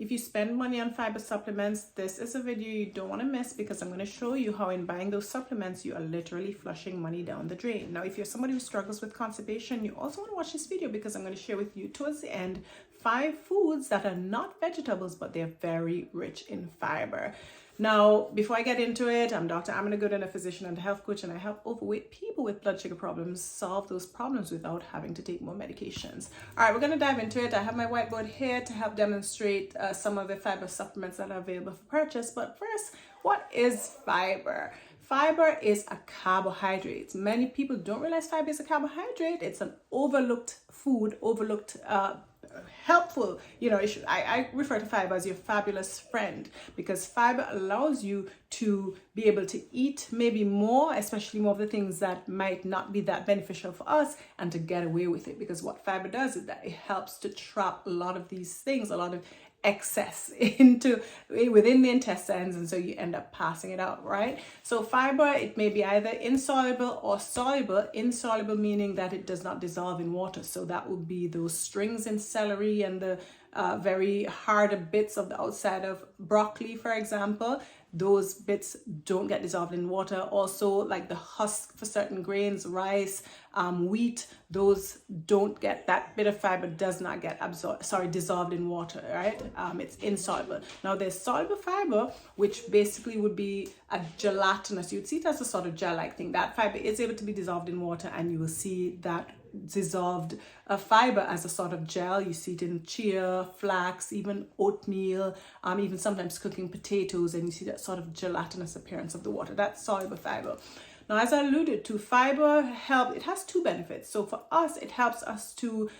if you spend money on fiber supplements, this is a video you don't want to miss, because I'm going to show you how in buying those supplements, you are literally flushing money down the drain. Now, if you're somebody who struggles with constipation, you also want to watch this video, because I'm going to share with you towards the end 5 foods that are not vegetables, but they're very rich in fiber. Now, before I get into it, I'm Dr. Amina, Goodwin, a physician and a health coach, and I help overweight people with blood sugar problems solve those problems without having to take more medications. All right, we're going to dive into it. I have my whiteboard here to help demonstrate some of the fiber supplements that are available for purchase. But first, what is fiber? Fiber is a carbohydrate. Many people don't realize fiber is a carbohydrate. It's an overlooked food, helpful. I refer to fiber as your fabulous friend, because fiber allows you to be able to eat maybe more, especially more of the things that might not be that beneficial for us, and to get away with it. Because what fiber does is that it helps to trap a lot of these things, a lot of excess within the intestines, and so you end up passing it out, right? So fiber, it may be either insoluble or soluble. Insoluble meaning that it does not dissolve in water, so that would be those strings in celery and the very hard bits of the outside of broccoli, for example. Those bits don't get dissolved in water. Also, like the husk for certain grains, rice, wheat, those don't get, that bit of fiber does not get dissolved in water, right? It's insoluble. Now there's soluble fiber, which basically would be a gelatinous, you'd see it as a sort of gel-like thing. That fiber is able to be dissolved in water, and you will see that dissolved fiber as a sort of gel. You see it in chia, flax, even oatmeal, even sometimes cooking potatoes, and you see that sort of gelatinous appearance of the water. That's soluble fiber. Now, as I alluded to, fiber it has 2 benefits. So for us, it helps us to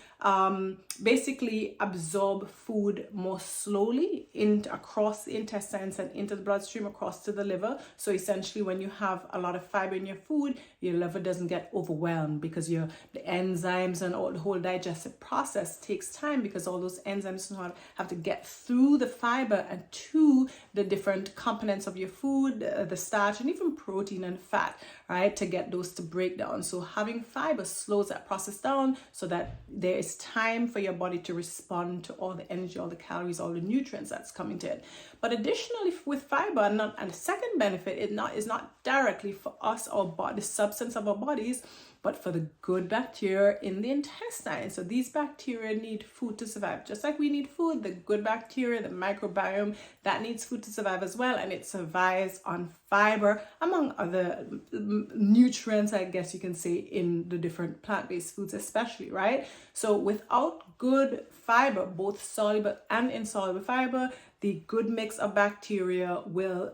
basically absorb food more slowly across the intestines and into the bloodstream, across to the liver. So essentially, when you have a lot of fiber in your food, your liver doesn't get overwhelmed, because the enzymes and the whole digestive process takes time, because all those enzymes have to get through the fiber and to the different components of your food, the starch and even protein and fat, right, to get those to break down. So having fiber slows that process down, so that there is time for your body to respond to all the energy, all the calories, all the nutrients that's coming to it. But additionally, with fiber, and the second benefit is not directly for us, the substance of our bodies, but for the good bacteria in the intestine. So these bacteria need food to survive. Just like we need food, the good bacteria, the microbiome, that needs food to survive as well. And it survives on fiber, among other nutrients, I guess you can say, in the different plant-based foods especially, right? So without good fiber, both soluble and insoluble fiber, the good mix of bacteria will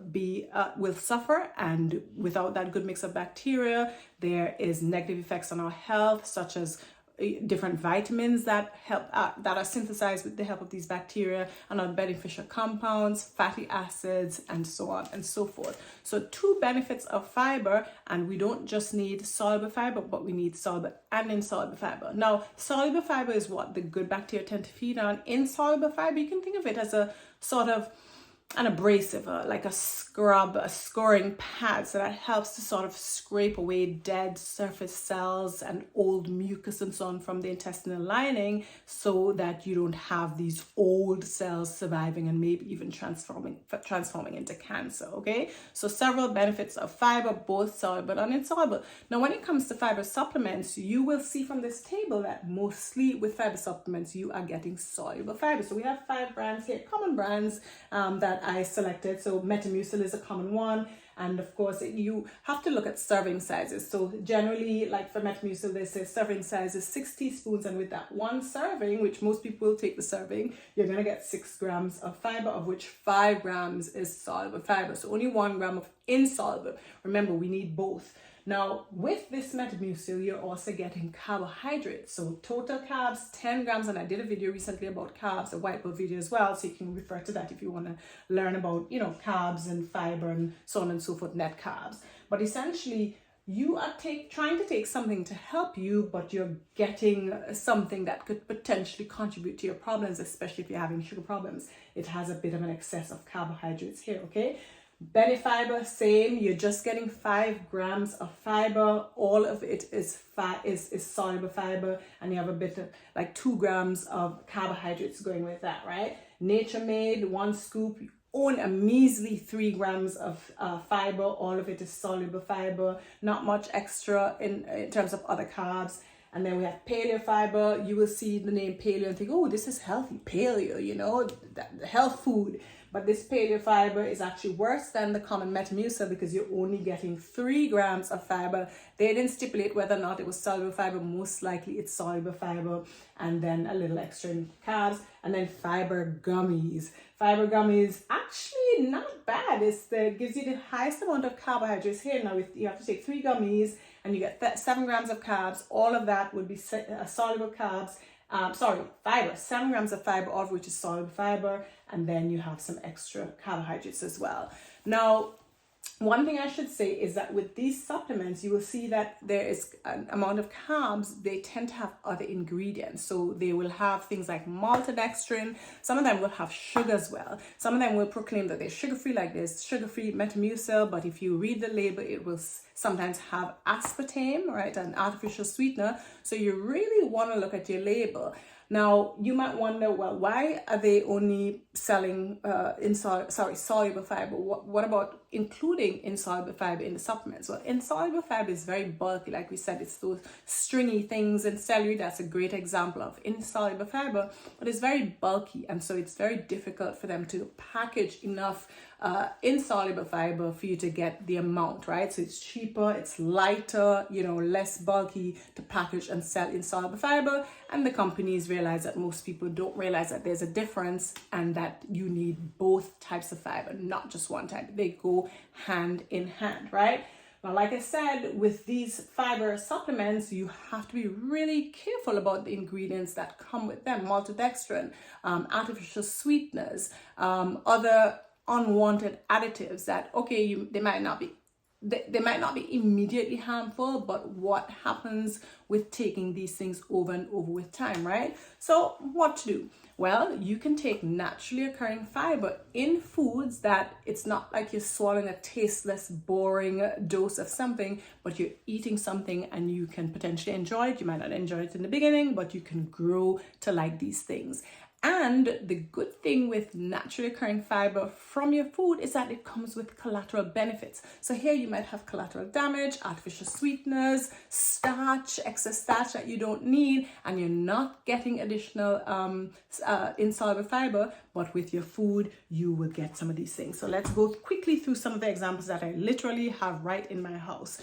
suffer, and without that good mix of bacteria, there is negative effects on our health, such as different vitamins that are synthesized with the help of these bacteria, and other beneficial compounds, fatty acids, and so on and so forth. So 2 benefits of fiber, and we don't just need soluble fiber, but we need soluble and insoluble fiber. Now, soluble fiber is what the good bacteria tend to feed on. Insoluble fiber, you can think of it as a sort of an abrasive, like a scrub, a scoring pad, so that helps to sort of scrape away dead surface cells and old mucus and so on from the intestinal lining, so that you don't have these old cells surviving and maybe even transforming into cancer. Okay, so several benefits of fiber, both soluble and insoluble. Now, when it comes to fiber supplements, you will see from this table that mostly with fiber supplements you are getting soluble fiber. So we have 5 brands here, common brands that I selected. So Metamucil is a common one, and of course you have to look at serving sizes. So generally, like for Metamucil, they say serving size is 6 teaspoons, and with that 1 serving, which most people will take the serving, you're going to get 6 grams of fiber, of which 5 grams is soluble fiber. So only 1 gram of insoluble. Remember, we need both. Now, with this Metamucil, you're also getting carbohydrates. So total carbs, 10 grams. And I did a video recently about carbs, a whiteboard video as well. So you can refer to that if you want to learn about, carbs and fiber and so on and so forth, net carbs. But essentially, you are trying to take something to help you, but you're getting something that could potentially contribute to your problems, especially if you're having sugar problems. It has a bit of an excess of carbohydrates here, okay? Benefiber, same. You're just getting 5 grams of fiber. All of it is soluble fiber, and you have a bit of like 2 grams of carbohydrates going with that, right? Nature Made, 1 scoop, own a measly 3 grams of fiber. All of it is soluble fiber, not much extra in terms of other carbs. And then we have paleo fiber. You will see the name paleo and think, oh, this is healthy, paleo, you know, the health food. But this paleo fiber is actually worse than the common Metamucil because you're only getting 3 grams of fiber. They didn't stipulate whether or not it was soluble fiber. Most likely it's soluble fiber, and then a little extra in carbs. And then fiber gummies. Fiber gummies, actually not bad. It gives you the highest amount of carbohydrates here. Now you have to take 3 gummies and you get 7 grams of carbs. All of that would be soluble carbs. Fiber, 7 grams of fiber, all of which is soluble fiber, and then you have some extra carbohydrates as well. Now, one thing I should say is that with these supplements, you will see that there is an amount of carbs. They tend to have other ingredients. So they will have things like maltodextrin. Some of them will have sugar as well. Some of them will proclaim that they're sugar-free, like this sugar-free Metamucil, but if you read the label, it will sometimes have aspartame, right, an artificial sweetener. So you really want to look at your label. Now, you might wonder, well, why are they only selling soluble fiber? What about including insoluble fiber in the supplements? Well, insoluble fiber is very bulky. Like we said, it's those stringy things, and celery, that's a great example of insoluble fiber, but it's very bulky, and so it's very difficult for them to package enough insoluble fiber for you to get the amount, right? So it's cheaper, it's lighter, you know, less bulky to package and sell insoluble fiber. And the companies realize that most people don't realize that there's a difference and that you need both types of fiber, not just one type. They go hand in hand, right? Now, like I said, with these fiber supplements, you have to be really careful about the ingredients that come with them. Maltodextrin, artificial sweeteners, other unwanted additives that, okay, they might not be immediately harmful, but what happens with taking these things over and over with time, right? So what to do? Well, you can take naturally occurring fiber in foods that it's not like you're swallowing a tasteless, boring dose of something, but you're eating something and you can potentially enjoy it. You might not enjoy it in the beginning, but you can grow to like these things. And the good thing with naturally occurring fiber from your food is that it comes with collateral benefits. So here you might have collateral damage, artificial sweeteners, starch, excess starch that you don't need, and you're not getting additional insoluble fiber, but with your food, you will get some of these things. So let's go quickly through some of the examples that I literally have right in my house.